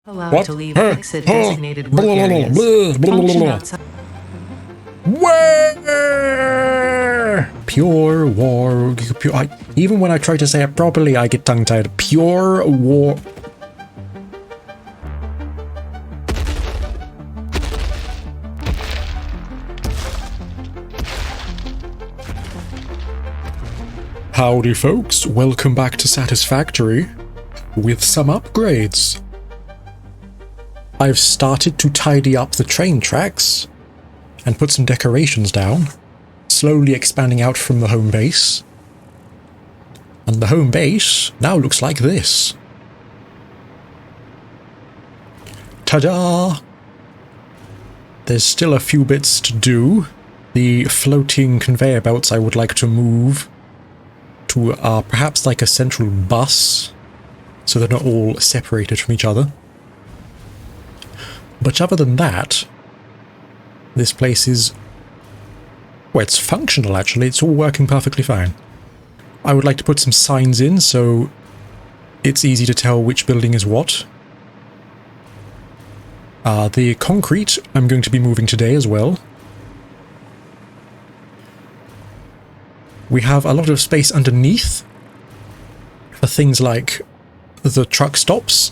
Allowed to leave exit designated work areas. Function outside. War! Pure war. Even when I try to say it properly, I get tongue-tied. Pure war. Howdy folks, welcome back to Satisfactory with some upgrades. I've started to tidy up the train tracks and put some decorations down, slowly expanding out from the home base. And the home base now looks like this. Ta-da! There's still a few bits to do. The floating conveyor belts I would like to move to perhaps like a central bus, so they're not all separated from each other. But other than that, this place is, well, it's functional actually, it's all working perfectly fine. I would like to put some signs in so it's easy to tell which building is what. The concrete I'm going to be moving today as well. We have a lot of space underneath for things like the truck stops,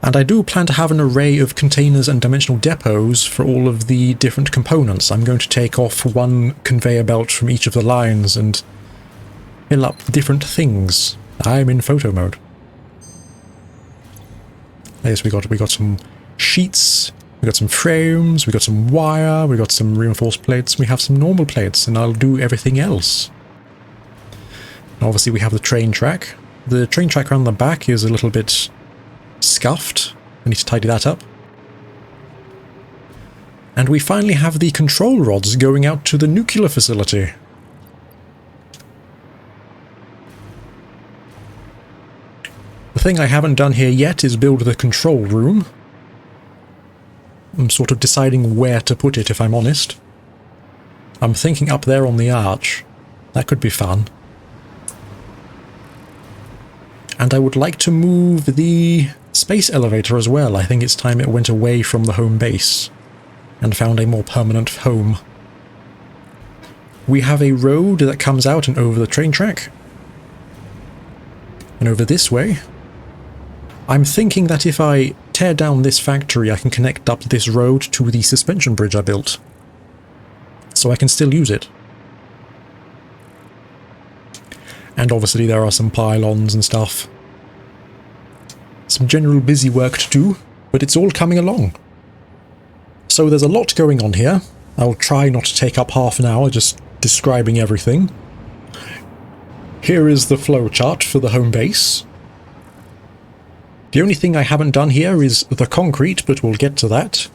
and I do plan to have an array of containers and dimensional depots for all of the different components. I'm going to take off one conveyor belt from each of the lines and fill up different things. I'm in photo mode. Yes, we got some sheets, we got some frames, we got some wire, we got some reinforced plates, we have some normal plates, and I'll do everything else. Obviously we have the train track. The train track around the back is a little bit scuffed. I need to tidy that up. And we finally have the control rods going out to the nuclear facility. The thing I haven't done here yet is build the control room. I'm sort of deciding where to put it, if I'm honest. I'm thinking up there on the arch. That could be fun. And I would like to move the space elevator as well. I think it's time it went away from the home base and found a more permanent home. We have a road that comes out and over the train track. And over this way. I'm thinking that if I tear down this factory, I can connect up this road to the suspension bridge I built. So I can still use it. And obviously there are some pylons and stuff. Some general busy work to do, but it's all coming along. So there's a lot going on here. I'll try not to take up half an hour just describing everything. Here is the flowchart for the home base. The only thing I haven't done here is the concrete, but we'll get to that.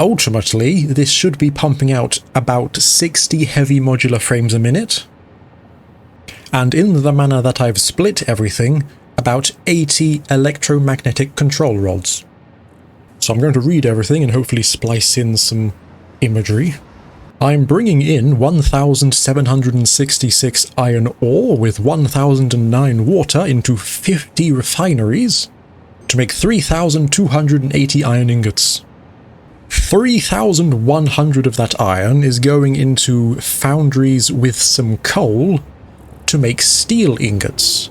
Ultimately, this should be pumping out about 60 heavy modular frames a minute. And in the manner that I've split everything, about 80 electromagnetic control rods. So I'm going to read everything and hopefully splice in some imagery. I'm bringing in 1,766 iron ore with 1,009 water into 50 refineries to make 3,280 iron ingots. 3,100 of that iron is going into foundries with some coal to make steel ingots.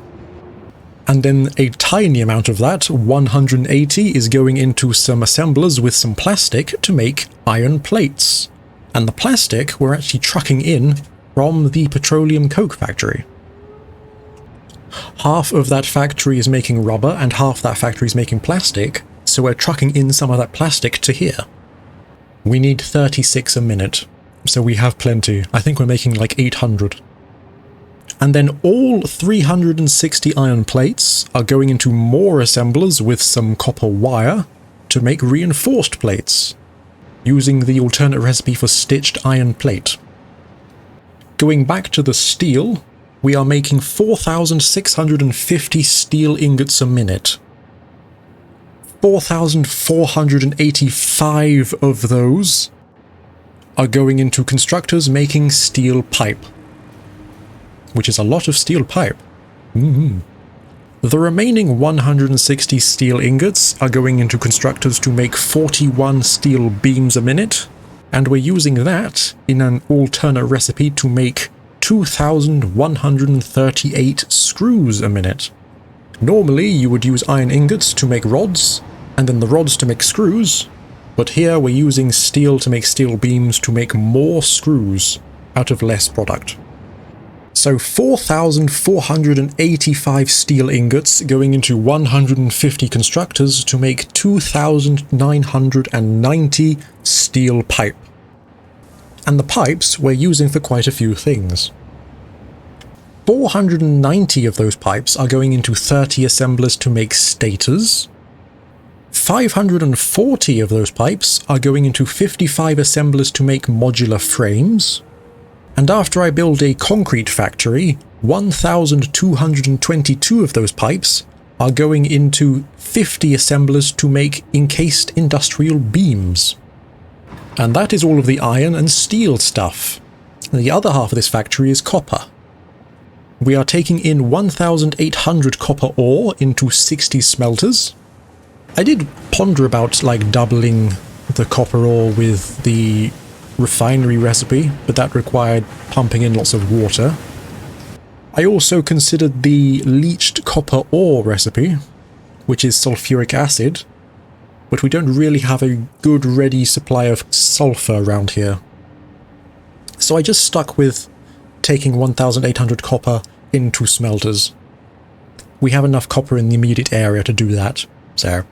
And then a tiny amount of that, 180, is going into some assemblers with some plastic to make iron plates. And the plastic we're actually trucking in from the petroleum coke factory. Half of that factory is making rubber and half that factory is making plastic, so we're trucking in some of that plastic to here. We need 36 a minute, so we have plenty. I think we're making like 800. And then all 360 iron plates are going into more assemblers with some copper wire to make reinforced plates, using the alternate recipe for stitched iron plate. Going back to the steel, we are making 4,650 steel ingots a minute. 4,485 of those are going into constructors making steel pipe, which is a lot of steel pipe. The remaining 160 steel ingots are going into constructors to make 41 steel beams a minute, and we're using that in an alternate recipe to make 2,138 screws a minute. Normally you would use iron ingots to make rods, and then the rods to make screws, but here we're using steel to make steel beams to make more screws out of less product. So 4,485 steel ingots going into 150 constructors to make 2,990 steel pipe. And the pipes we're using for quite a few things. 490 of those pipes are going into 30 assemblers to make stators. 540 of those pipes are going into 55 assemblers to make modular frames. And after I build a concrete factory, 1,222 of those pipes are going into 50 assemblers to make encased industrial beams. And that is all of the iron and steel stuff. The other half of this factory is copper. We are taking in 1,800 copper ore into 60 smelters. I did ponder about doubling the copper ore with the refinery recipe, but that required pumping in lots of water. I also considered the leached copper ore recipe, which is sulfuric acid, but we don't really have a good ready supply of sulfur around here. So I just stuck with taking 1,800 copper into smelters. We have enough copper in the immediate area to do that, so.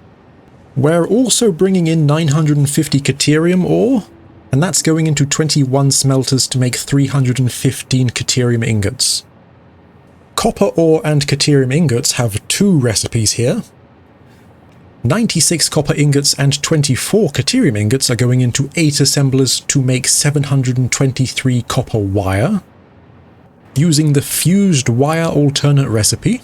We're also bringing in 950 caterium ore, and that's going into 21 smelters to make 315 caterium ingots. Copper ore and caterium ingots have two recipes here. 96 copper ingots and 24 caterium ingots are going into 8 assemblers to make 723 copper wire, using the fused wire alternate recipe.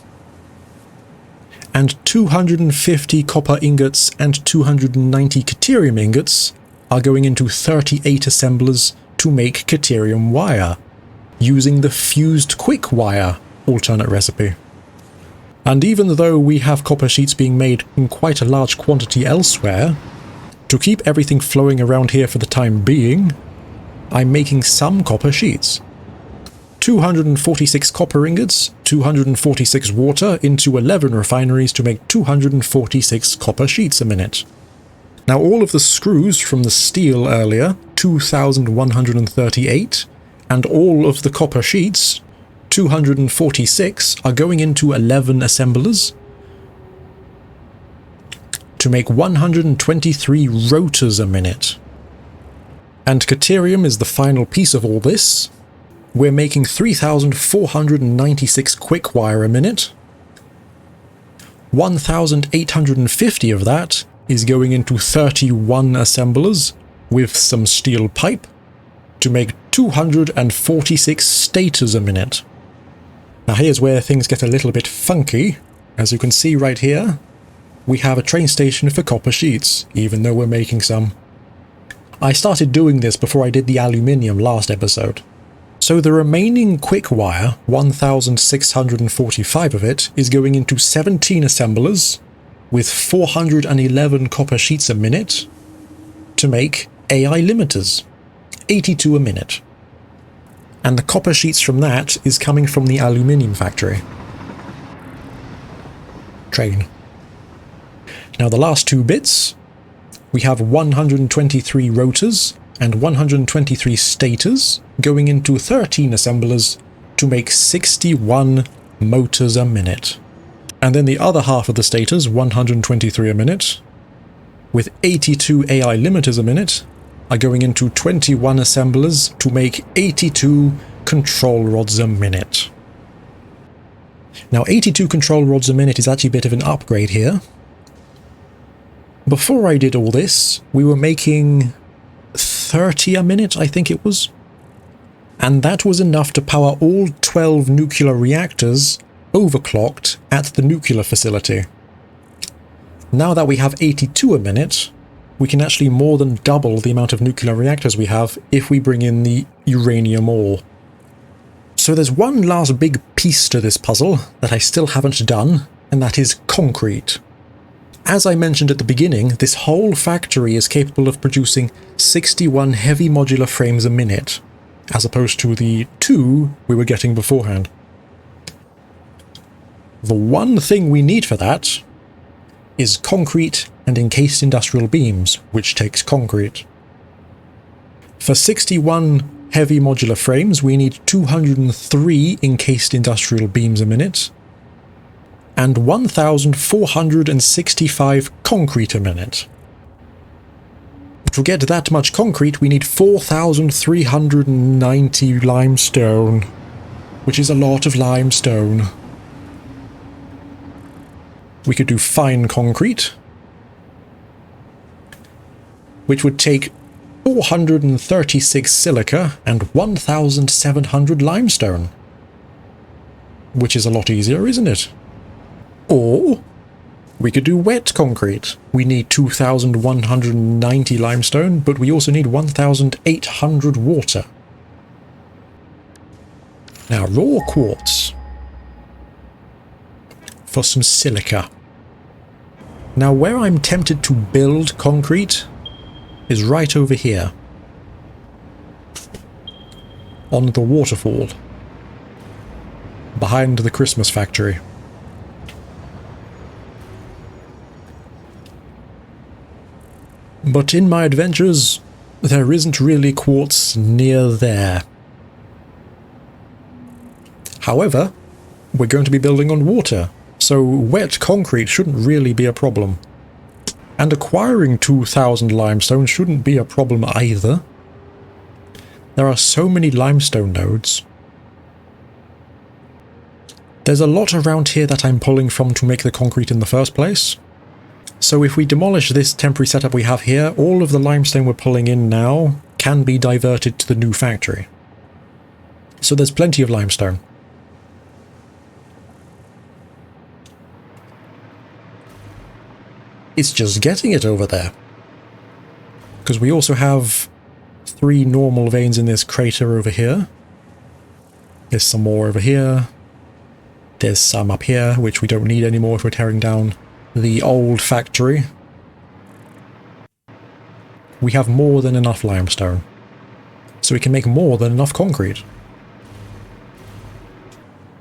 And 250 copper ingots and 290 caterium ingots are going into 38 assemblers to make caterium wire, using the fused quick wire alternate recipe. And even though we have copper sheets being made in quite a large quantity elsewhere, to keep everything flowing around here for the time being, I'm making some copper sheets. 246 copper ingots, 246 water into 11 refineries to make 246 copper sheets a minute. Now all of the screws from the steel earlier, 2,138, and all of the copper sheets, 246, are going into 11 assemblers to make 123 rotors a minute. And caterium is the final piece of all this. We're making 3,496 quick wire a minute. 1,850 of that is going into 31 assemblers with some steel pipe to make 246 stators a minute. Now here's where things get a little bit funky. As you can see right here, we have a train station for copper sheets, even though we're making some. I started doing this before I did the aluminium last episode. So the remaining quick wire, 1,645 of it, is going into 17 assemblers with 411 copper sheets a minute to make AI limiters, 82 a minute. And the copper sheets from that is coming from the aluminium factory. Train. Now the last two bits, we have 123 rotors and 123 stators going into 13 assemblers to make 61 motors a minute. And then the other half of the stators, 123 a minute, with 82 AI limiters a minute, are going into 21 assemblers to make 82 control rods a minute. Now 82 control rods a minute is actually a bit of an upgrade here. Before I did all this, we were making 30 a minute, I think it was. And that was enough to power all 12 nuclear reactors overclocked at the nuclear facility. Now that we have 82 a minute, we can actually more than double the amount of nuclear reactors we have if we bring in the uranium ore. So there's one last big piece to this puzzle that I still haven't done, and that is concrete. As I mentioned at the beginning, this whole factory is capable of producing 61 heavy modular frames a minute, as opposed to the 2 we were getting beforehand. The one thing we need for that is concrete and encased industrial beams, which takes concrete. For 61 heavy modular frames, we need 203 encased industrial beams a minute, and 1,465 concrete a minute. To get that much concrete, we need 4,390 limestone, which is a lot of limestone. We could do fine concrete, which would take 436 silica and 1,700 limestone, which is a lot easier, isn't it? Or we could do wet concrete. We need 2,190 limestone, but we also need 1,800 water. Now, raw quartz for some silica. Now, where I'm tempted to build concrete is right over here, on the waterfall, behind the Christmas factory. But in my adventures, there isn't really quartz near there. However, we're going to be building on water, so wet concrete shouldn't really be a problem. And acquiring 2,000 limestone shouldn't be a problem either. There are so many limestone nodes. There's a lot around here that I'm pulling from to make the concrete in the first place. So if we demolish this temporary setup we have here, all of the limestone we're pulling in now can be diverted to the new factory. So there's plenty of limestone. It's just getting it over there. Because we also have 3 normal veins in this crater over here. There's some more over here. There's some up here, which we don't need anymore if we're tearing down the old factory. We have more than enough limestone. So we can make more than enough concrete.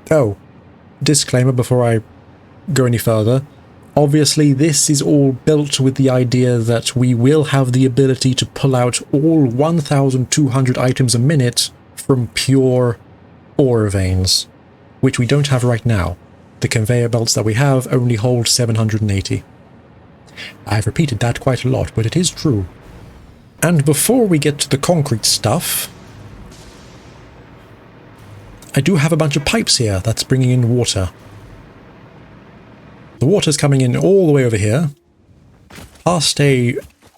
Oh, disclaimer before I go any further. Obviously, this is all built with the idea that we will have the ability to pull out all 1,200 items a minute from pure ore veins, which we don't have right now. The conveyor belts that we have only hold 780. I've repeated that quite a lot, but it is true. And before we get to the concrete stuff, I do have a bunch of pipes here that's bringing in water. The water's coming in all the way over here, past a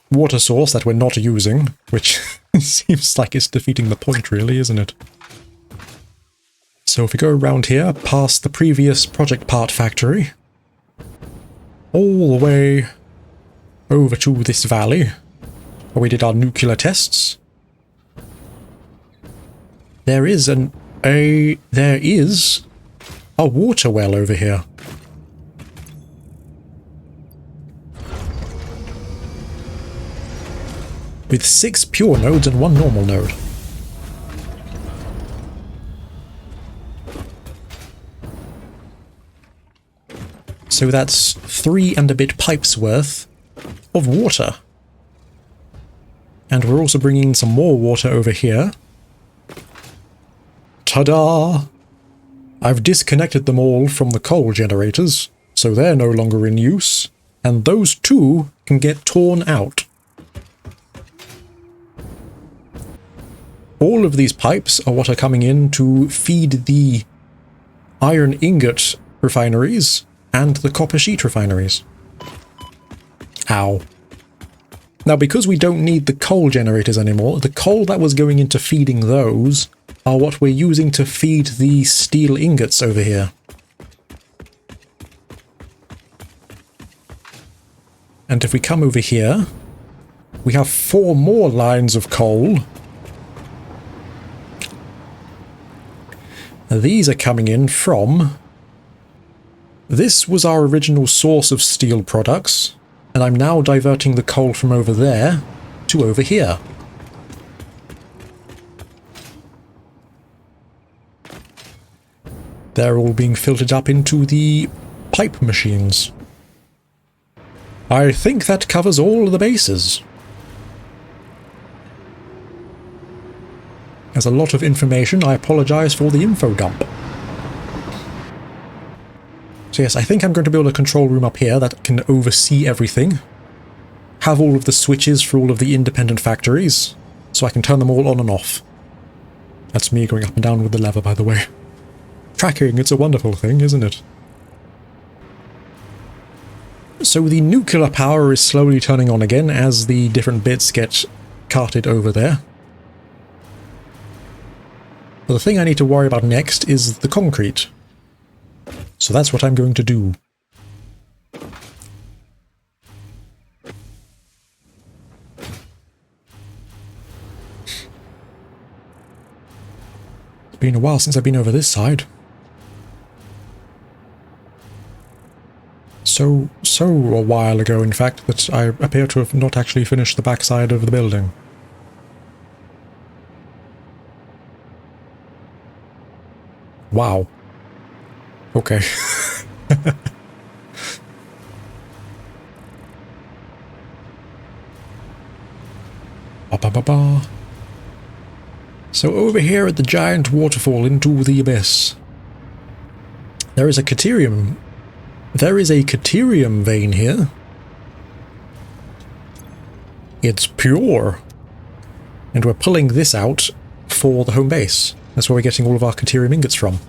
water source that we're not using, which seems like it's defeating the point really, isn't it? So if we go around here, past the previous project part factory, all the way over to this valley, where we did our nuclear tests, there is a water well over here. With 6 pure nodes and 1 normal node. So that's 3 and a bit pipes worth of water. And we're also bringing in some more water over here. Ta-da! I've disconnected them all from the coal generators, so they're no longer in use, and those 2 can get torn out. All of these pipes are what are coming in to feed the iron ingot refineries and the copper sheet refineries. Ow. Now, because we don't need the coal generators anymore, the coal that was going into feeding those are what we're using to feed the steel ingots over here. And if we come over here, we have 4 more lines of coal. These are coming in from This was our original source of steel products, and I'm now diverting the coal from over there to over here. They're all being filtered up into the pipe machines. I think that covers all the bases. There's a lot of information. I apologize for the info dump. So yes, I think I'm going to build a control room up here that can oversee everything. Have all of the switches for all of the independent factories, so I can turn them all on and off. That's me going up and down with the lever, by the way. Tracking, it's a wonderful thing, isn't it? So the nuclear power is slowly turning on again as the different bits get carted over there. But the thing I need to worry about next is the concrete. So that's what I'm going to do. It's been a while since I've been over this side. So a while ago, in fact, that I appear to have not actually finished the backside of the building. Wow. Okay. Ba-ba-ba-ba. So over here at the giant waterfall into the abyss, there is a caterium. There is a caterium vein here. It's pure. And we're pulling this out for the home base. That's where we're getting all of our caterium ingots from.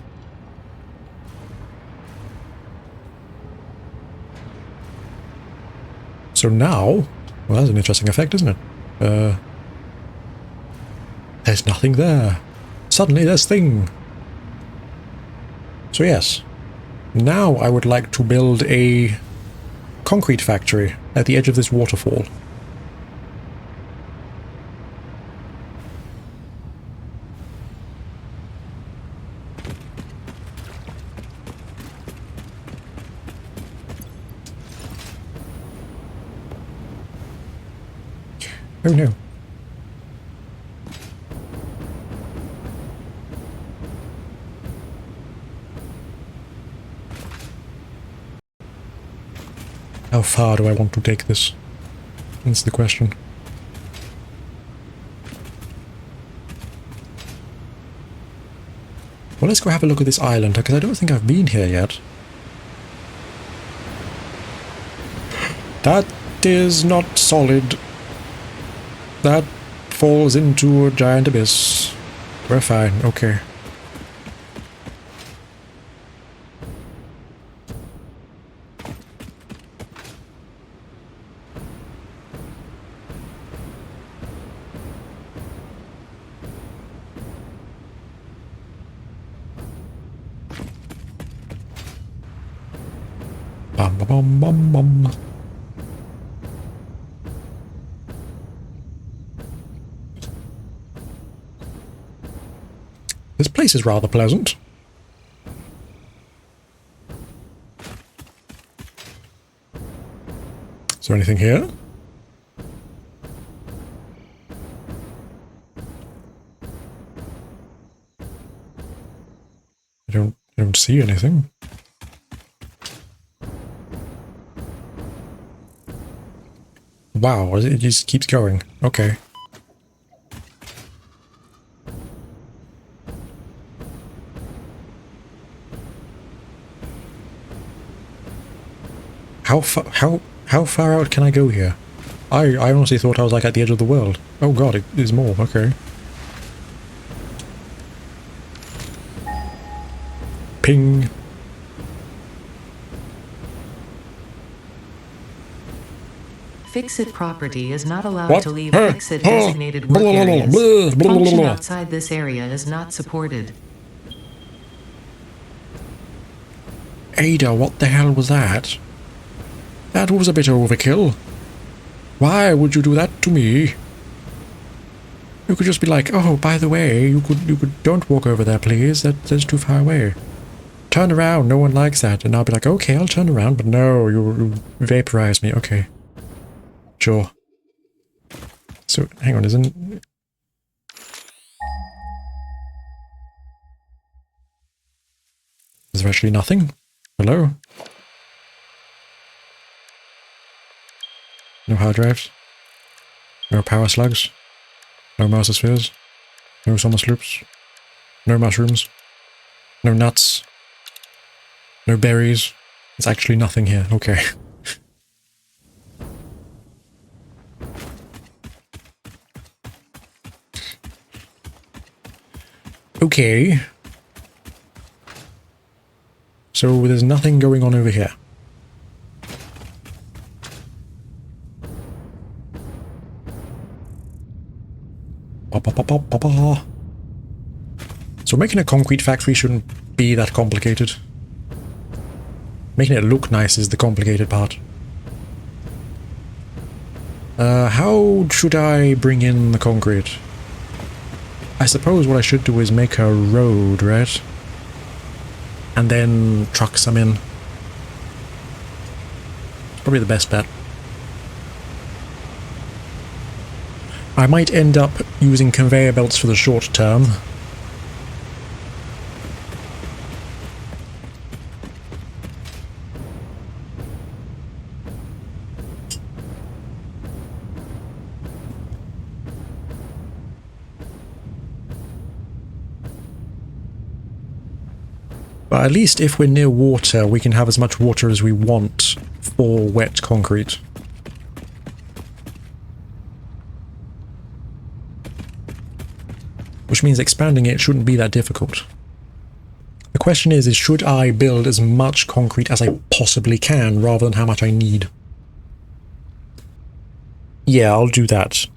So now, well, that's an interesting effect, isn't it? There's nothing there. Suddenly there's thing. So yes, now I would like to build a concrete factory at the edge of this waterfall. Oh no. How far do I want to take this? That's the question. Well, let's go have a look at this island, because I don't think I've been here yet. That is not solid. That falls into a giant abyss. We're fine, okay. Bum bum bum bum bum. This place is rather pleasant. Is there anything here? I don't see anything. Wow, it just keeps going. Okay. How far out can I go here? I honestly thought I was like at the edge of the world. Oh god, it is more. Okay. Ping. Fix-It property is not allowed What? to leave Fix-It designated work areas. Function outside this area is not supported. Ada, what the hell was that? That was a bit overkill. Why would you do that to me? You could just be like, oh, by the way, you could don't walk over there, please. That's too far away. turn around, no one likes that. And I'll be like, okay, I'll turn around, but no, you vaporize me. Okay. Sure. So, hang on, isn't... Is there actually nothing? Hello? No hard drives? No power slugs? No mouse spheres? No summer sloops? No mushrooms? No nuts? No berries? There's actually nothing here. Okay. Okay. So there's nothing going on over here. So making a concrete factory shouldn't be that complicated. Making it look nice is the complicated part. How should I bring in the concrete? I suppose what I should do is make a road, right? And then truck some in. It's probably the best bet. I might end up using conveyor belts for the short term. But at least if we're near water, we can have as much water as we want for wet concrete. Which means expanding it shouldn't be that difficult. The question is should I build as much concrete as I possibly can rather than how much I need? Yeah, I'll do that.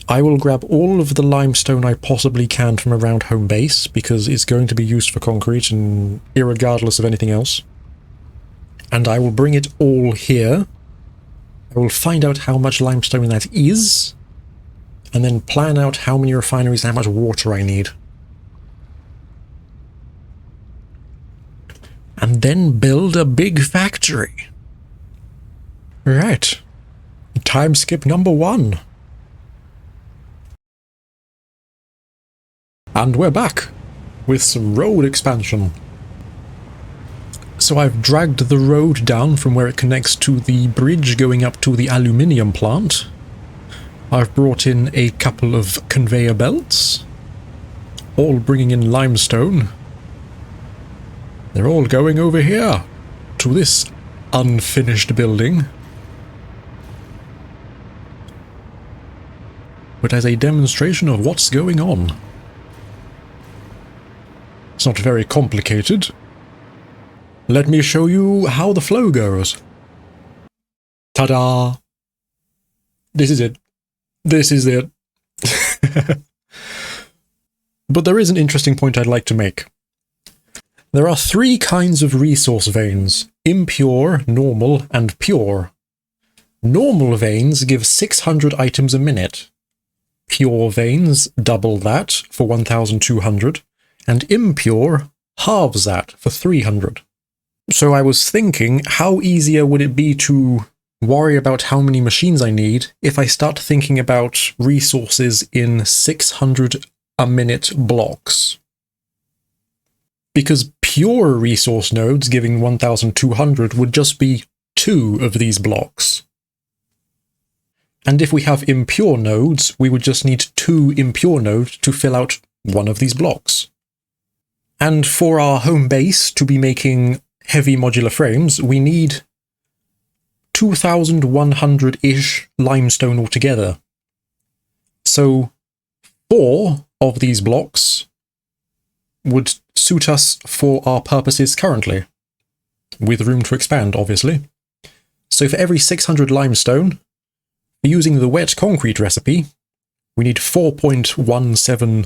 I will grab all of the limestone I possibly can from around home base, because it's going to be used for concrete and irregardless of anything else. And I will bring it all here. I will find out how much limestone that is, and then plan out how many refineries and how much water I need. And then build a big factory. Right. Time skip number 1. And we're back with some road expansion. So I've dragged the road down from where it connects to the bridge going up to the aluminium plant. I've brought in a couple of conveyor belts, all bringing in limestone. They're all going over here to this unfinished building. But as a demonstration of what's going on. It's not very complicated. Let me show you how the flow goes. Ta-da! This is it. This is it. But there is an interesting point I'd like to make. There are 3 kinds of resource veins: impure, normal, and pure. Normal veins give 600 items a minute. Pure veins double that for 1,200. And impure halves that for 300. So I was thinking, how easier would it be to worry about how many machines I need if I start thinking about resources in 600 a minute blocks? Because pure resource nodes giving 1,200 would just be 2 of these blocks. And if we have impure nodes, we would just need 2 impure nodes to fill out 1 of these blocks. And for our home base to be making heavy modular frames, we need 2,100-ish limestone altogether. So 4 of these blocks would suit us for our purposes currently, with room to expand, obviously. So for every 600 limestone, using the wet concrete recipe, we need 4.17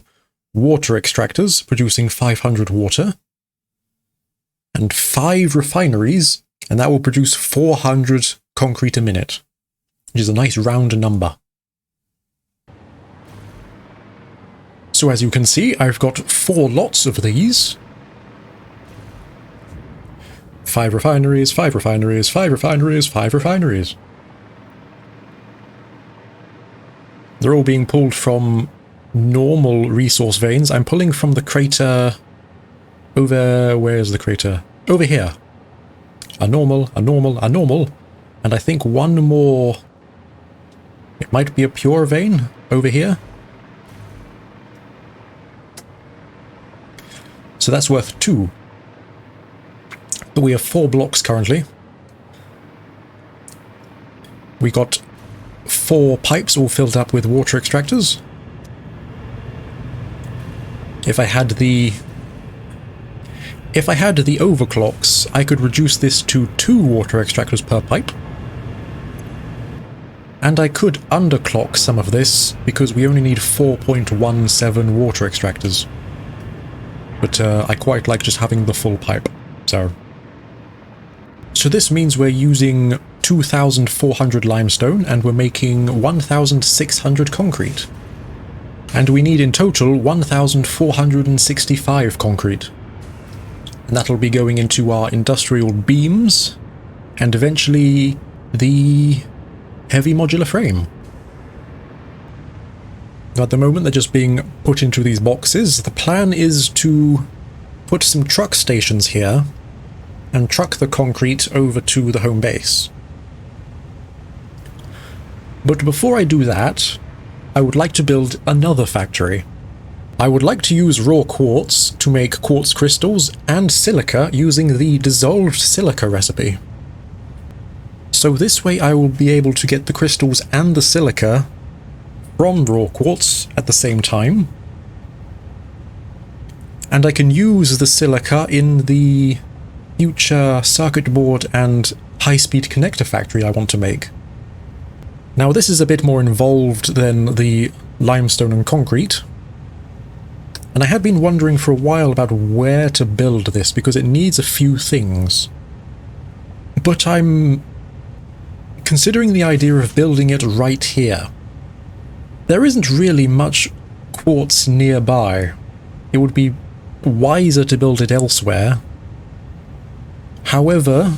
water extractors producing 500 water, and 5 refineries, and that will produce 400 concrete a minute, which is a nice round number. So as you can see, I've got 4 lots of these. 5 refineries, 5 refineries, 5 refineries, 5 refineries. They're all being pulled from normal resource veins. I'm pulling from the crater over... Where's the crater? Over here. A normal, a normal, a normal. And I think one more... It might be a pure vein over here. So that's worth 2. But we have 4 blocks currently. We got 4 pipes all filled up with water extractors. If I had the overclocks, I could reduce this to 2 water extractors per pipe. And I could underclock some of this, because we only need 4.17 water extractors. But I quite like just having the full pipe, so this means we're using 2,400 limestone, and we're making 1,600 concrete. And we need in total 1,465 concrete. And that'll be going into our industrial beams, and eventually the heavy modular frame. At the moment they're just being put into these boxes. The plan is to put some truck stations here and truck the concrete over to the home base. But before I do that, I would like to build another factory. I would like to use raw quartz to make quartz crystals and silica using the dissolved silica recipe. So this way I will be able to get the crystals and the silica from raw quartz at the same time. And I can use the silica in the future circuit board and high-speed connector factory I want to make. Now this is a bit more involved than the limestone and concrete. And I had been wondering for a while about where to build this, because it needs a few things. But I'm considering the idea of building it right here. There isn't really much quartz nearby. It would be wiser to build it elsewhere. However,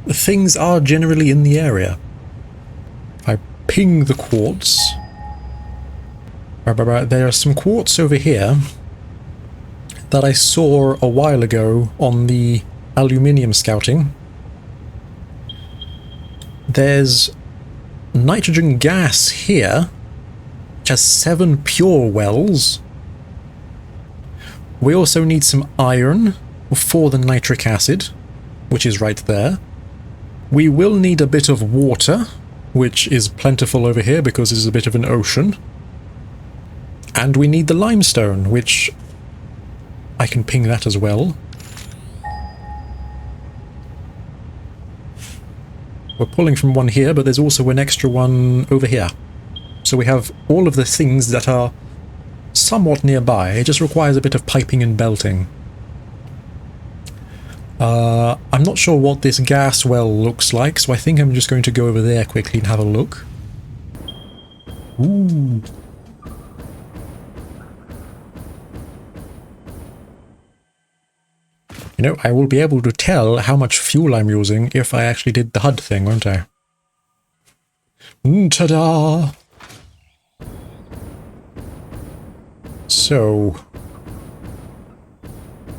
things are generally in the area. If I ping the quartz... There are some quartz over here that I saw a while ago on the aluminium scouting. There's nitrogen gas here, which has 7 pure wells. We also need some iron for the nitric acid, which is right there. We will need a bit of water, which is plentiful over here because it's a bit of an ocean. And we need the limestone, which I can ping that as well. We're pulling from one here, but there's also an extra one over here. So we have all of the things that are somewhat nearby. It just requires a bit of piping and belting. I'm not sure what this gas well looks like, so I think I'm just going to go over there quickly and have a look. Ooh. You know, I will be able to tell how much fuel I'm using if I actually did the HUD thing, won't I? Ta-da! So,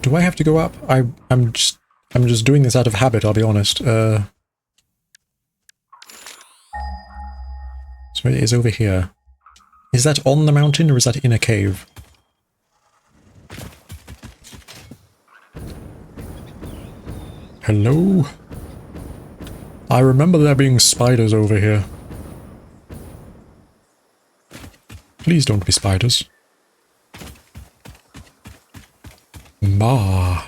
do I have to go up? I'm just doing this out of habit, I'll be honest. So it is over here. Is that on the mountain or is that in a cave? Hello? I remember there being spiders over here. Please don't be spiders. Ma.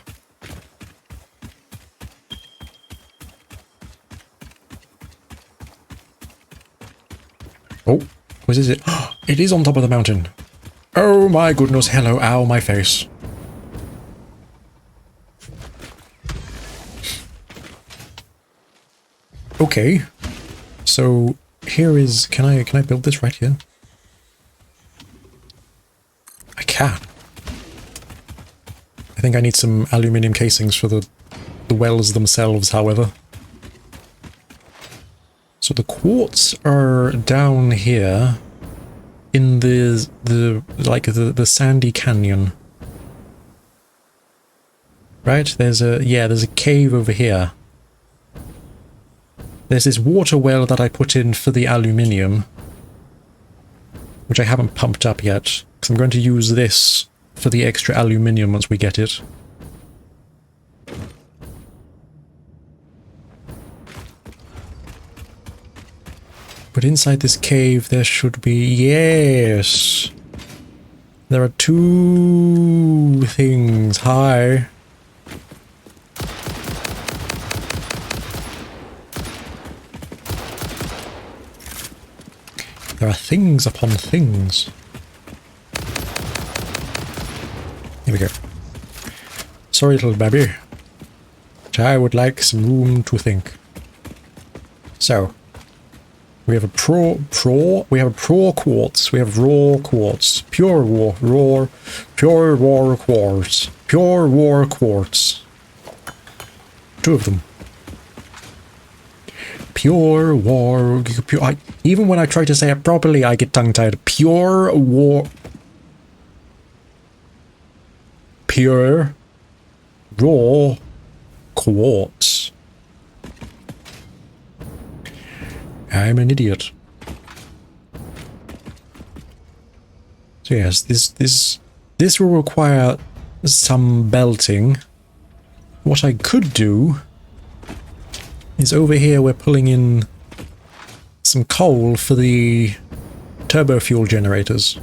Oh, what is it? It is on top of the mountain. Oh my goodness, hello, ow, my face. Okay, so here is, can I build this right here? I can. I think I need some aluminium casings for the the wells themselves, however. So the quartz are down here in the sandy canyon. Right? There's a cave over here. There's this water well that I put in for the aluminium, which I haven't pumped up yet, because I'm going to use this for the extra aluminium once we get it. But inside this cave there should be... Yes! There are 2 things. Hi! There are things upon things. Here we go. Sorry, little baby. But I would like some room to think. So, we have a pro quartz. We have raw quartz. Pure war quartz. 2 of them. Even when I try to say it properly, I get tongue-tied. Pure raw quartz. I'm an idiot. So yes, this will require some belting. What I could do is over here we're pulling in some coal for the turbo fuel generators.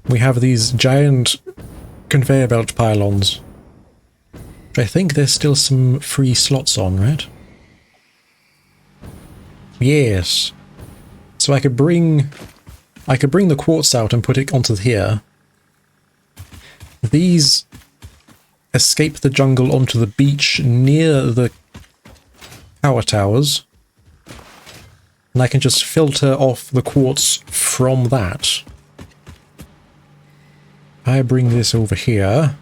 We have these giant conveyor belt pylons, which I think there's still some free slots on, right? Yes. So I could bring the quartz out and put it onto here. These escape the jungle onto the beach near the power towers, and I can just filter off the quartz from that. I bring this over here,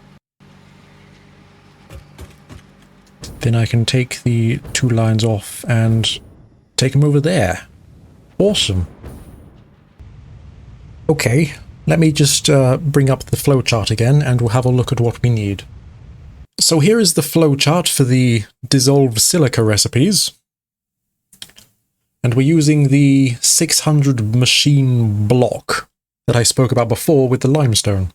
then I can take the 2 lines off and take them over there. Awesome. Okay, let me just bring up the flowchart again and we'll have a look at what we need. So here is the flowchart for the dissolved silica recipes. And we're using the 600 machine block that I spoke about before with the limestone.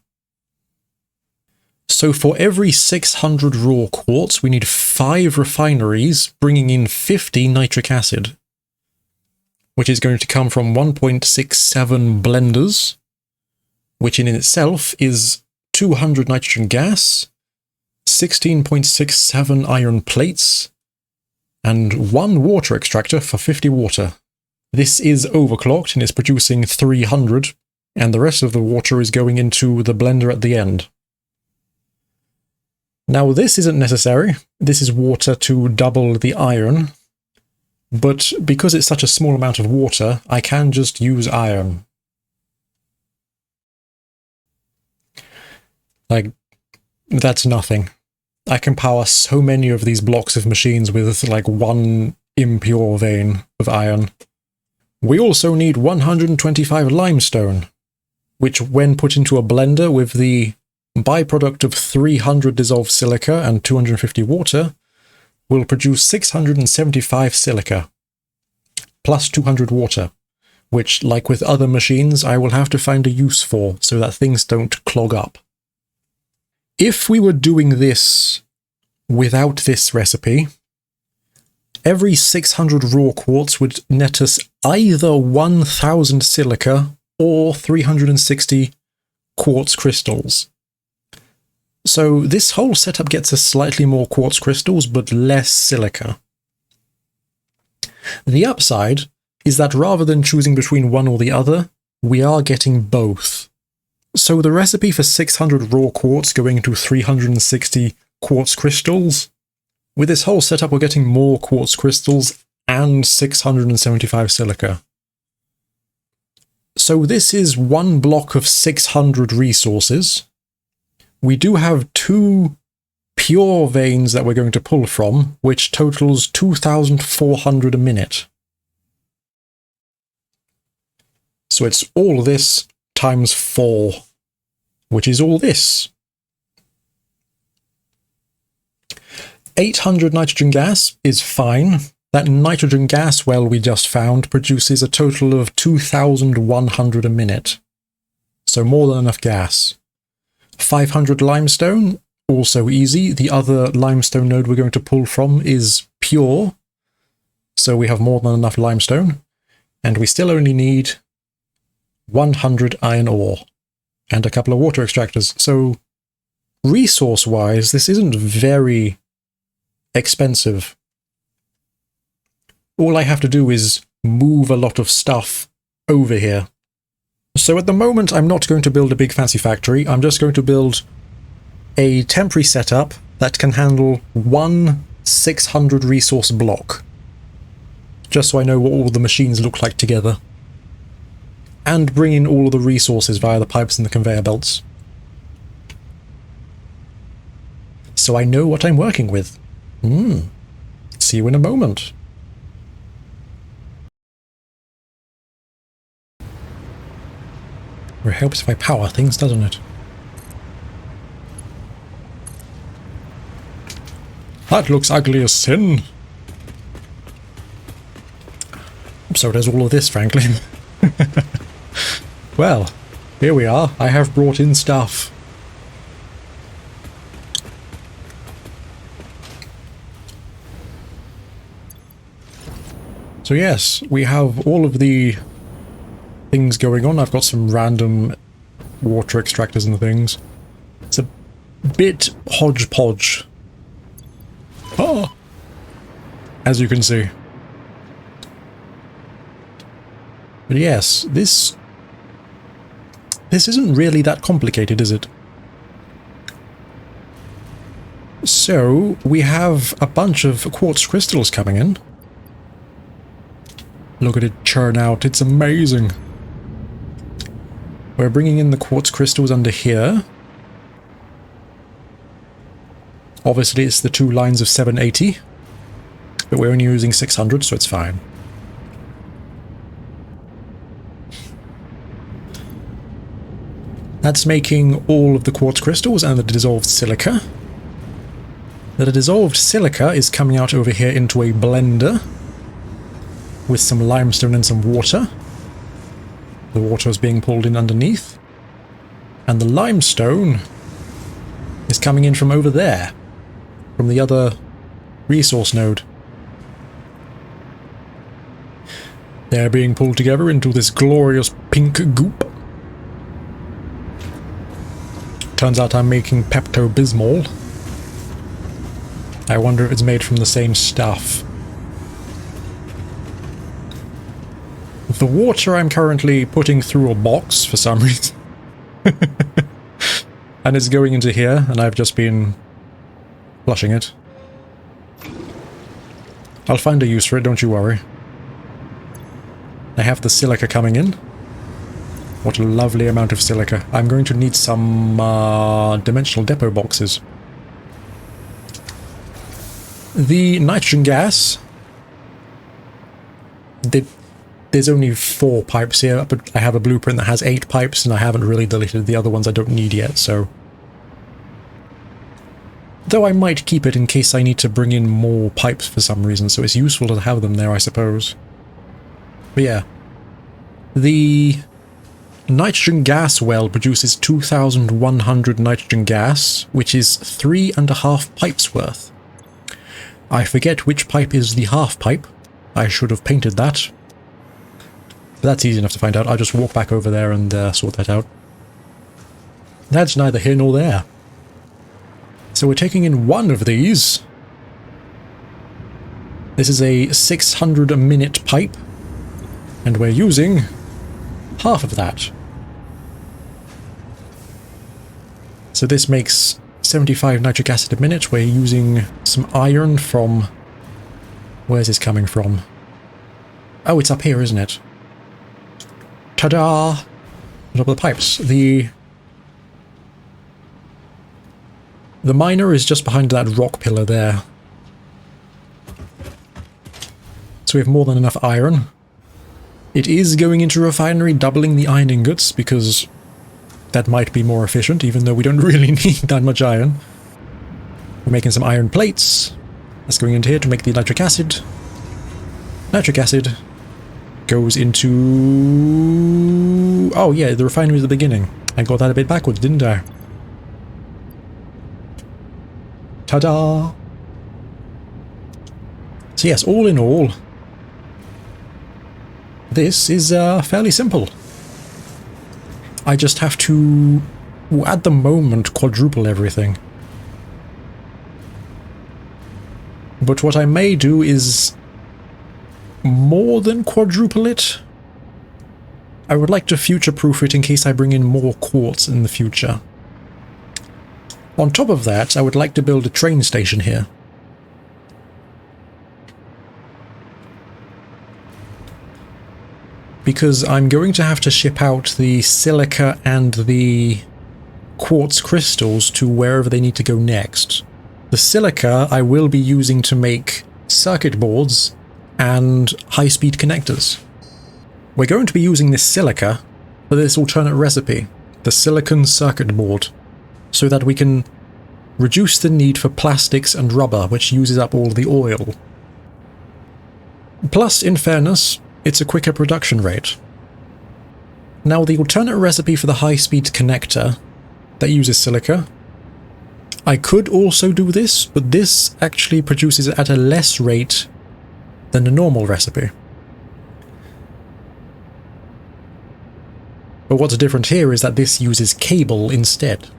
So for every 600 raw quartz, we need 5 refineries bringing in 50 nitric acid, which is going to come from 1.67 blenders, which in itself is 200 nitrogen gas, 16.67 iron plates, and 1 water extractor for 50 water. This is overclocked and it's producing 300, and the rest of the water is going into the blender at the end. Now this isn't necessary. This is water to double the iron, but because it's such a small amount of water, I can just use iron. Like, that's nothing. I can power so many of these blocks of machines with like 1 impure vein of iron. We also need 125 limestone, which when put into a blender with the byproduct of 300 dissolved silica and 250 water, will produce 675 silica, plus 200 water, which, like with other machines, I will have to find a use for so that things don't clog up. If we were doing this without this recipe, every 600 raw quartz would net us either 1000 silica or 360 quartz crystals. So this whole setup gets us slightly more quartz crystals but less silica. The upside is that rather than choosing between one or the other, we are getting both. So the recipe for 600 raw quartz going to 360 quartz crystals, with this whole setup we're getting more quartz crystals and 675 silica. So this is 1 block of 600 resources. We do have 2 pure veins that we're going to pull from, which totals 2,400 a minute. So it's all this times 4, which is all this. 800 nitrogen gas is fine. That nitrogen gas well we just found produces a total of 2,100 a minute. So more than enough gas. 500 limestone, also easy. The other limestone node we're going to pull from is pure. So we have more than enough limestone. And we still only need 100 iron ore and a couple of water extractors. So resource-wise, this isn't very expensive. All I have to do is move a lot of stuff over here. So at the moment, I'm not going to build a big fancy factory. I'm just going to build a temporary setup that can handle one 600 resource block. Just so I know what all the machines look like together. And bring in all of the resources via the pipes and the conveyor belts. So I know what I'm working with. See you in a moment. It helps if I power things, doesn't it? That looks ugly as sin. So does all of this, frankly. Well, here we are. I have brought in stuff. So yes, we have all of the things going on. I've got some random water extractors and things. It's a bit hodgepodge. Oh, as you can see. But yes, this isn't really that complicated, is it? So, we have a bunch of quartz crystals coming in. Look at it churn out, it's amazing. We're bringing in the quartz crystals under here. Obviously it's the 2 lines of 780, but we're only using 600, so it's fine. That's making all of the quartz crystals and the dissolved silica. The dissolved silica is coming out over here into a blender with some limestone and some water. The water is being pulled in underneath. And the limestone is coming in from over there, from the other resource node. They're being pulled together into this glorious pink goop. Turns out I'm making Pepto-Bismol. I wonder if it's made from the same stuff. The water I'm currently putting through a box for some reason. And it's going into here, and I've just been flushing it. I'll find a use for it, don't you worry. I have the silica coming in. What a lovely amount of silica. I'm going to need some dimensional depot boxes. The nitrogen gas... There's only 4 pipes here, but I have a blueprint that has 8 pipes, and I haven't really deleted the other ones I don't need yet, so... Though I might keep it in case I need to bring in more pipes for some reason, so it's useful to have them there, I suppose. But yeah. The nitrogen gas well produces 2,100 nitrogen gas, which is 3.5 pipes worth. I forget which pipe is the half pipe. I should have painted that. But that's easy enough to find out. I'll just walk back over there and sort that out. That's neither here nor there. So we're taking in one of these. This is a 600 a minute pipe. And we're using half of that. So this makes 75 nitric acid a minute. We're using some iron from... Where's this coming from? Oh, it's up here, isn't it? Ta-da! On top of the pipes. The The miner is just behind that rock pillar there. So we have more than enough iron. It is going into a refinery, doubling the iron ingots, because that might be more efficient, even though we don't really need that much iron. We're making some iron plates. That's going into here to make the nitric acid. Nitric acid goes into... Oh yeah, the refinery is the beginning. I got that a bit backwards, didn't I? Ta-da! So yes, all in all, this is fairly simple. I just have to, at the moment, quadruple everything. But what I may do is more than quadruple it. I would like to future-proof it in case I bring in more quartz in the future. On top of that, I would like to build a train station here. Because I'm going to have to ship out the silica and the quartz crystals to wherever they need to go next. The silica I will be using to make circuit boards and high-speed connectors. We're going to be using this silica for this alternate recipe, the silicon circuit board, so that we can reduce the need for plastics and rubber, which uses up all the oil. Plus, in fairness, it's a quicker production rate. Now, the alternate recipe for the high-speed connector that uses silica, I could also do this, but this actually produces it at a less rate than the normal recipe. But what's different here is that this uses cable instead.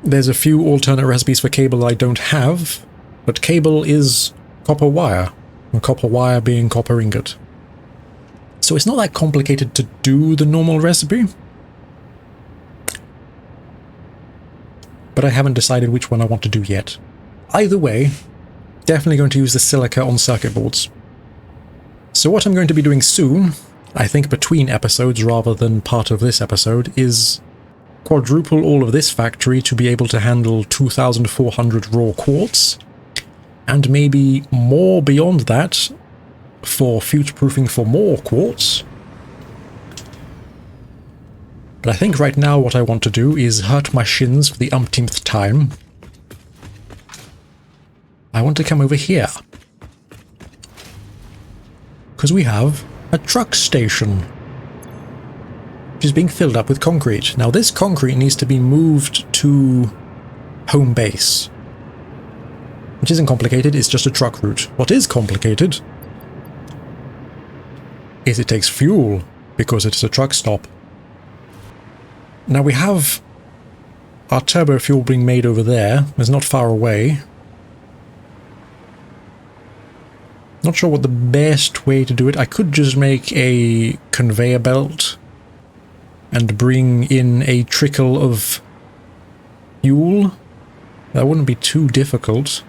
There's a few alternate recipes for cable I don't have, but cable is copper wire, and copper wire being copper ingot. So it's not that complicated to do the normal recipe, but I haven't decided which one I want to do yet. Either way, definitely going to use the silica on circuit boards. So what I'm going to be doing soon, I think between episodes rather than part of this episode, is quadruple all of this factory to be able to handle 2,400 raw quartz, and maybe more beyond that for future-proofing for more quartz. But I think right now what I want to do is hurt my shins for the umpteenth time. I want to come over here, because we have a truck station, which is being filled up with concrete. Now this concrete needs to be moved to home base, which isn't complicated, it's just a truck route. What is complicated is it takes fuel, because it's a truck stop. Now we have our turbo fuel being made over there. It's not far away. Not sure what the best way to do it. I could just make a conveyor belt and bring in a trickle of fuel. That wouldn't be too difficult.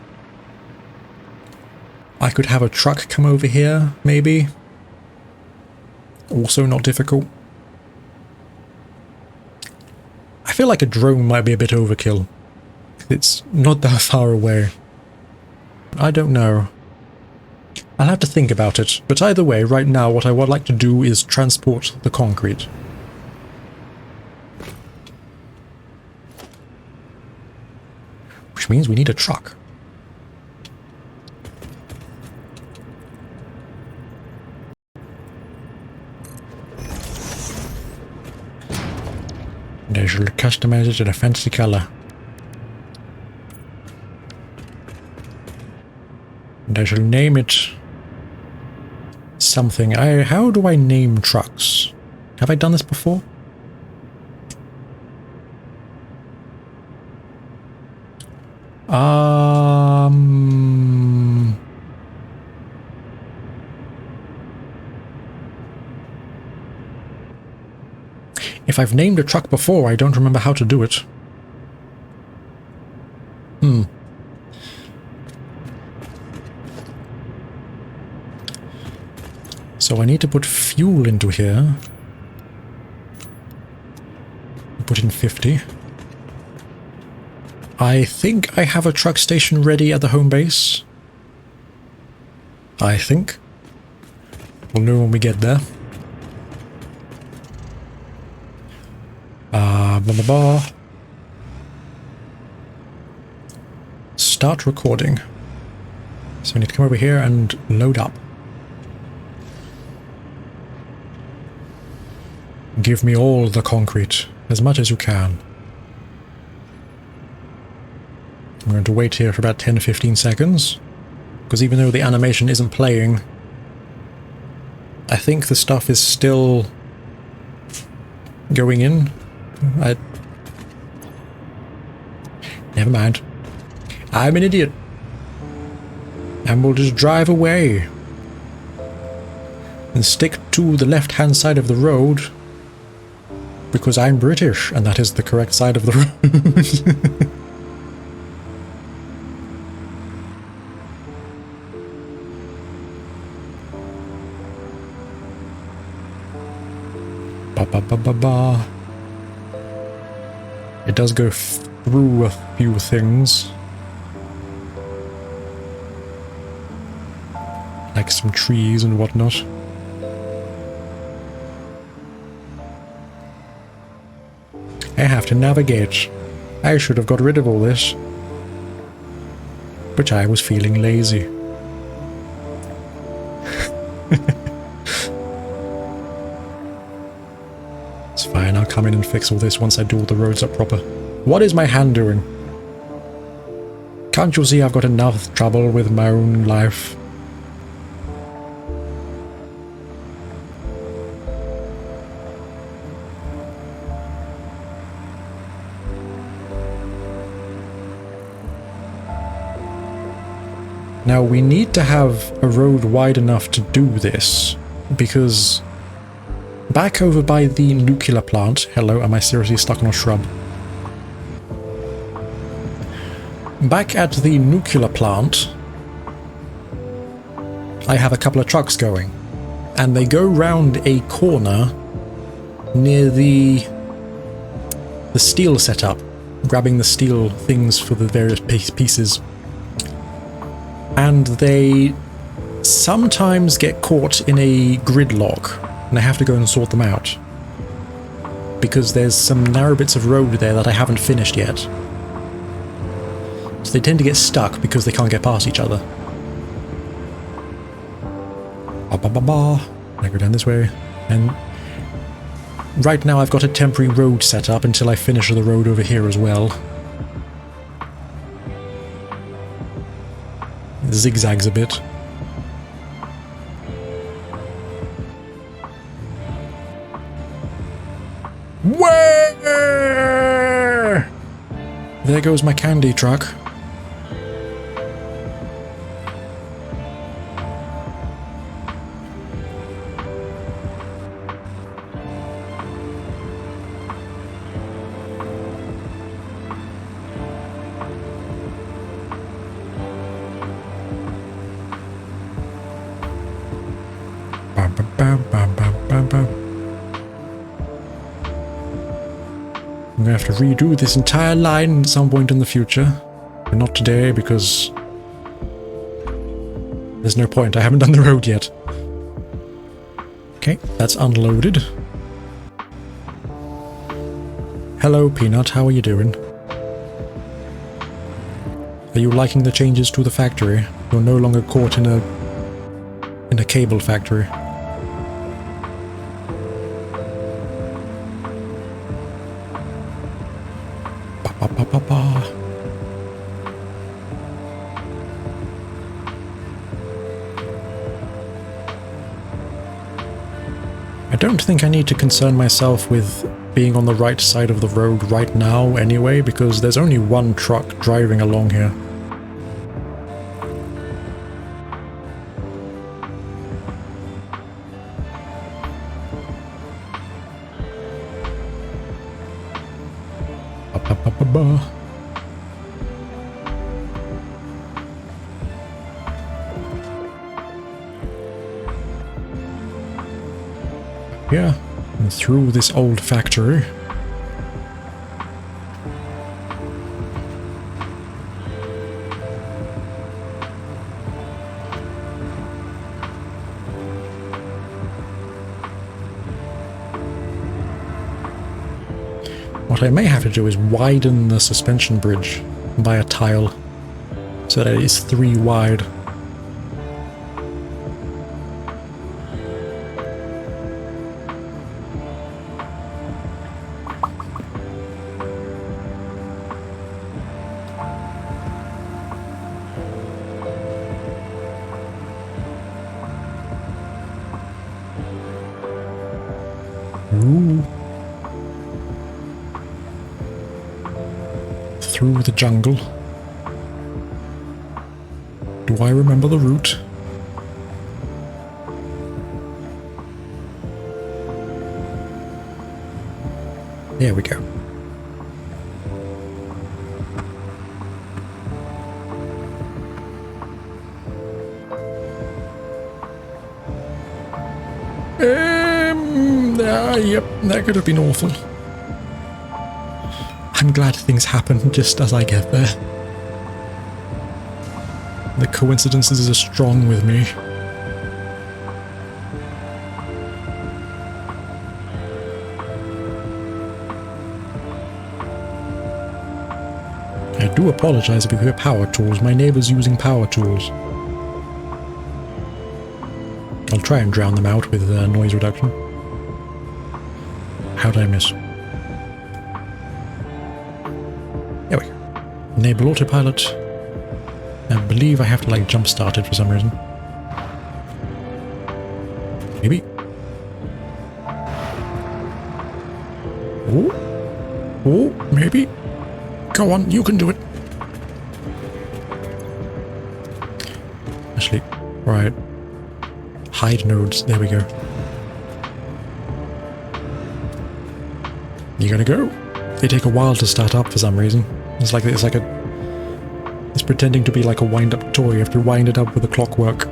I could have a truck come over here, maybe. Also not difficult. I feel like a drone might be a bit overkill. It's not that far away. I don't know. I'll have to think about it, but either way, right now what I would like to do is transport the concrete. Which means we need a truck. And I shall customize it in a fancy color. And I shall name it something. How do I name trucks? Have I done this before? If I've named a truck before, I don't remember how to do it. So I need to put fuel into here. Put in 50. I think I have a truck station ready at the home base. I think. We'll know when we get there. Blah, blah, blah. Start recording. So we need to come over here and load up. Give me all the concrete, as much as you can. I'm going to wait here for about 10-15 seconds, because even though the animation isn't playing, I think the stuff is still going in. Never mind. I'm an idiot. And we'll just drive away. And stick to the left-hand side of the road. Because I'm British, and that is the correct side of the road. Ba ba ba ba ba. It does go through a few things. Like some trees and whatnot. I have to navigate. I should have got rid of all this. But I was feeling lazy. It's fine, I'll come in and fix all this once I do all the roads up proper. What is my hand doing? Can't you see I've got enough trouble with my own life? Now we need to have a road wide enough to do this, because back over by the nuclear plant... Hello, am I seriously stuck on a shrub? Back at the nuclear plant, I have a couple of trucks going, and they go round a corner near the steel setup, grabbing the steel things for the various pieces. And they sometimes get caught in a gridlock, and I have to go and sort them out. Because there's some narrow bits of road there that I haven't finished yet. So they tend to get stuck because they can't get past each other. Ba ba ba ba. I go down this way. And right now I've got a temporary road set up until I finish the road over here as well. It zigzags a bit. Where? There goes my candy truck. I'm gonna have to redo this entire line at some point in the future. But not today, because there's no point. I haven't done the road yet. Okay, that's unloaded. Hello, Peanut. How are you doing? Are you liking the changes to the factory? You're no longer caught in a cable factory. Ba ba ba ba. I don't think I need to concern myself with being on the right side of the road right now anyway, because there's only one truck driving along here. Yeah, and through this old factory. What I may have to do is widen the suspension bridge by a tile so that it is 3 wide. Ooh. Through the jungle. Do I remember the route? There we go. Yep, that could have been awful. I'm glad things happen just as I get there. The coincidences are strong with me. I do apologize if you hear power tools. My neighbor's using power tools. I'll try and drown them out with noise reduction. How did I miss? There we go. Enable autopilot. I believe I have to like jump start it for some reason. Maybe. Oh, maybe. Go on, you can do it. Actually, right. Hide nodes. There we go. You gotta go. They take a while to start up for some reason. It's pretending to be like a wind-up toy. You have to wind it up with a clockwork.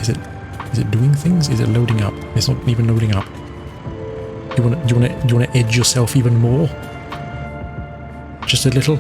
Is it doing things? Is it loading up? It's not even loading up. Do you wanna edge yourself even more? Just a little?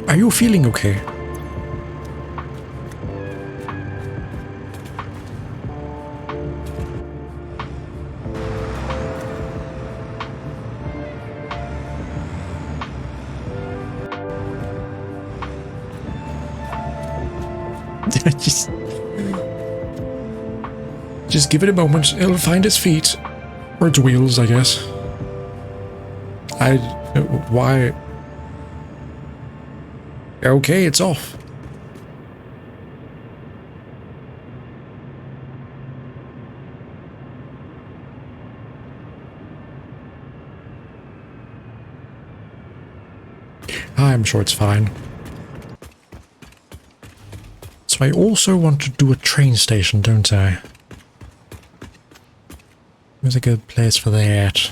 Are you feeling okay? Just give it a moment. It'll find its feet. Or its wheels, I guess. Why? Okay, it's off. I'm sure it's fine. So I also want to do a train station, don't I? Where's a good place for that?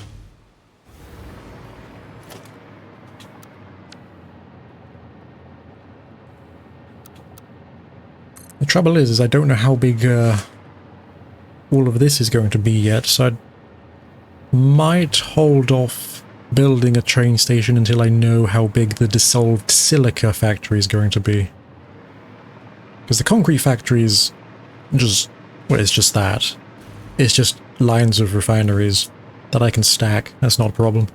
The trouble is I don't know how big all of this is going to be yet, so I might hold off building a train station until I know how big the dissolved silica factory is going to be. Because the concrete factory is just, well, it's just that. It's just lines of refineries that I can stack. That's not a problem.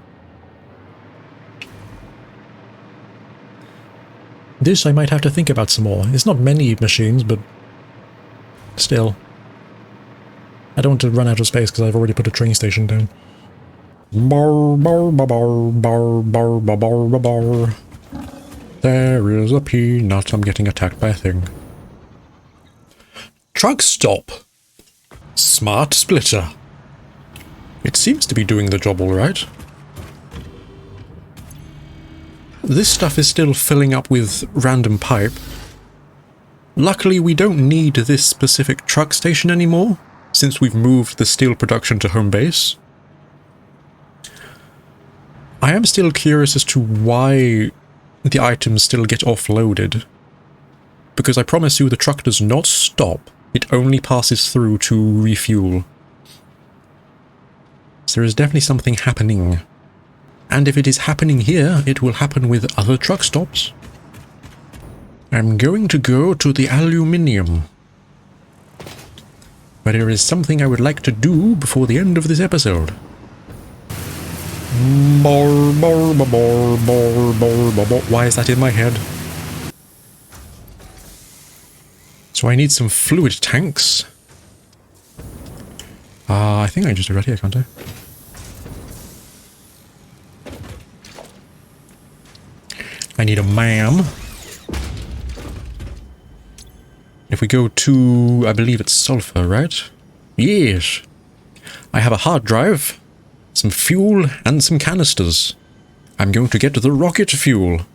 This I might have to think about some more. It's not many machines, but still. I don't want to run out of space because I've already put a train station down. Bar, bar, bar, bar, bar, bar, bar, bar, bar. There is a peanut. I'm getting attacked by a thing. Truck stop. Smart splitter. It seems to be doing the job all right. This stuff is still filling up with random pipe. Luckily, we don't need this specific truck station anymore, since we've moved the steel production to home base. I am still curious as to why the items still get offloaded. Because I promise you the truck does not stop. It only passes through to refuel. So there is definitely something happening. And if it is happening here, it will happen with other truck stops. I'm going to go to the aluminium. But there is something I would like to do before the end of this episode. Why is that in my head? So I need some fluid tanks. I think I can just do it right here, can't I? I need a MAM. If we go to, I believe it's sulfur, right? Yes. I have a hard drive, some fuel, and some canisters. I'm going to get the rocket fuel.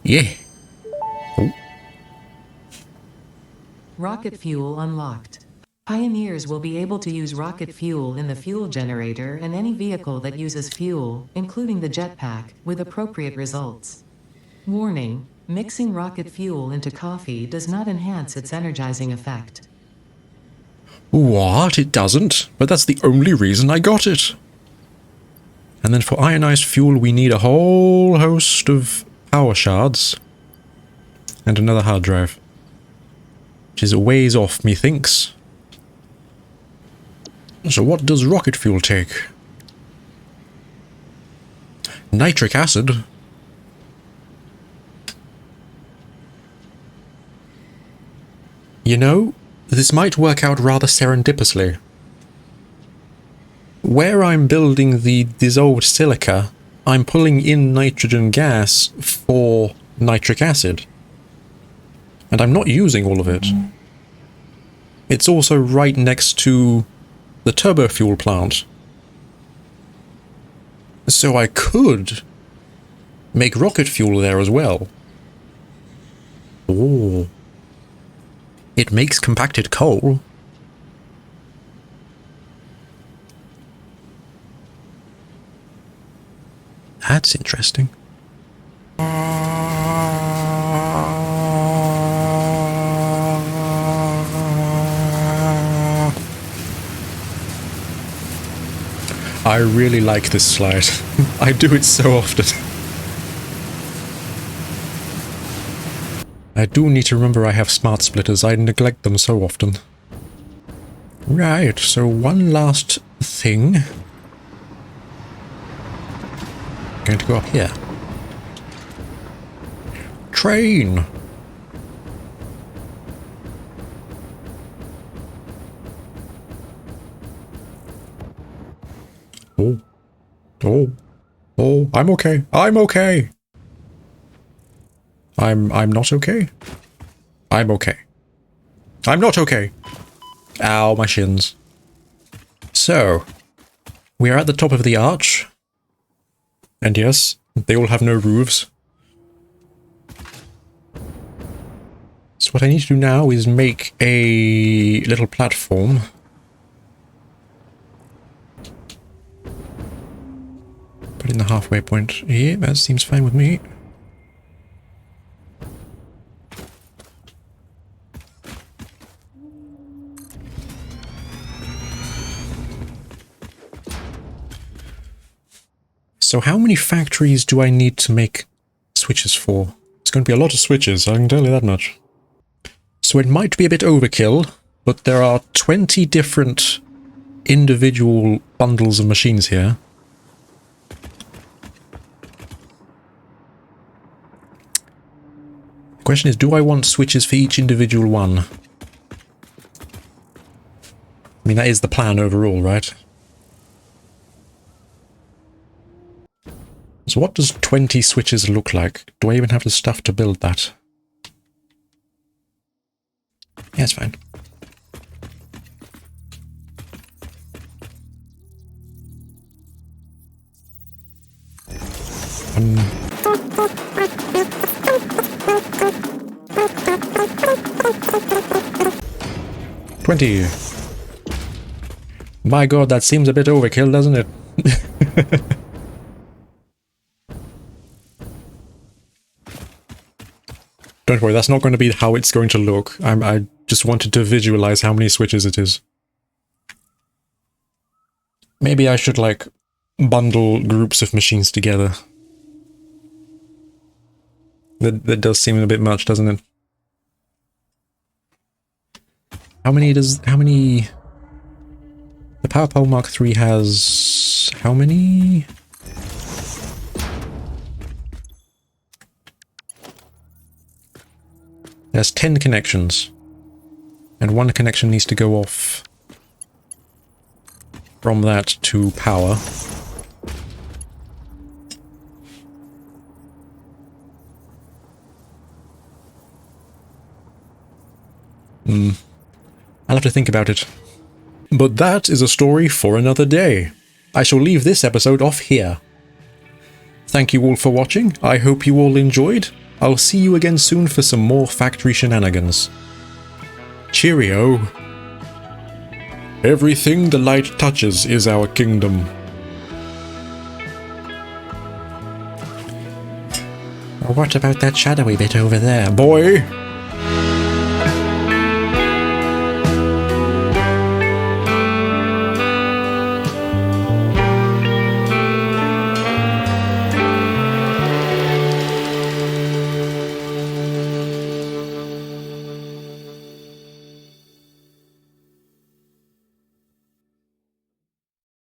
Yeah. Oh. Rocket fuel unlocked. Pioneers will be able to use rocket fuel in the fuel generator and any vehicle that uses fuel, including the jetpack, with appropriate results. Warning: mixing rocket fuel into coffee does not enhance its energizing effect. What? It doesn't? But that's the only reason I got it. And then for ionized fuel we need a whole host of power shards. And another hard drive. Which is a ways off, methinks. So what does rocket fuel take? Nitric acid? You know, this might work out rather serendipitously. Where I'm building the dissolved silica, I'm pulling in nitrogen gas for nitric acid. And I'm not using all of it. It's also right next to the turbo fuel plant. So I could make rocket fuel there as well. Oh. It makes compacted coal. That's interesting. I really like this slide. I do it so often. I do need to remember I have smart splitters. I neglect them so often. Right, so one last thing. I'm going to go up here. Train! Oh. Oh. Oh, I'm okay. I'm okay! I'm not okay? I'm okay. I'm not okay! Ow, my shins. So, we are at the top of the arch. And yes, they all have no roofs. So what I need to do now is make a little platform. Put in the halfway point here, that seems fine with me. So how many factories do I need to make switches for? It's going to be a lot of switches, I can tell you that much. So it might be a bit overkill, but there are 20 different individual bundles of machines here. The question is, do I want switches for each individual one? I mean, that is the plan overall, right? So what does 20 switches look like? Do I even have the stuff to build that? Yeah, it's fine. $20. My god, that seems a bit overkill, doesn't it? Don't worry, that's not going to be how it's going to look. I just wanted to visualize how many switches it is. Maybe I should, like, bundle groups of machines together. That does seem a bit much, doesn't it? How many... The Power Pole Mark III has... how many? There's 10 connections. And one connection needs to go off from that to power. I'll have to think about it. But that is a story for another day. I shall leave this episode off here. Thank you all for watching. I hope you all enjoyed. I'll see you again soon for some more factory shenanigans. Cheerio. Everything the light touches is our kingdom. What about that shadowy bit over there, boy?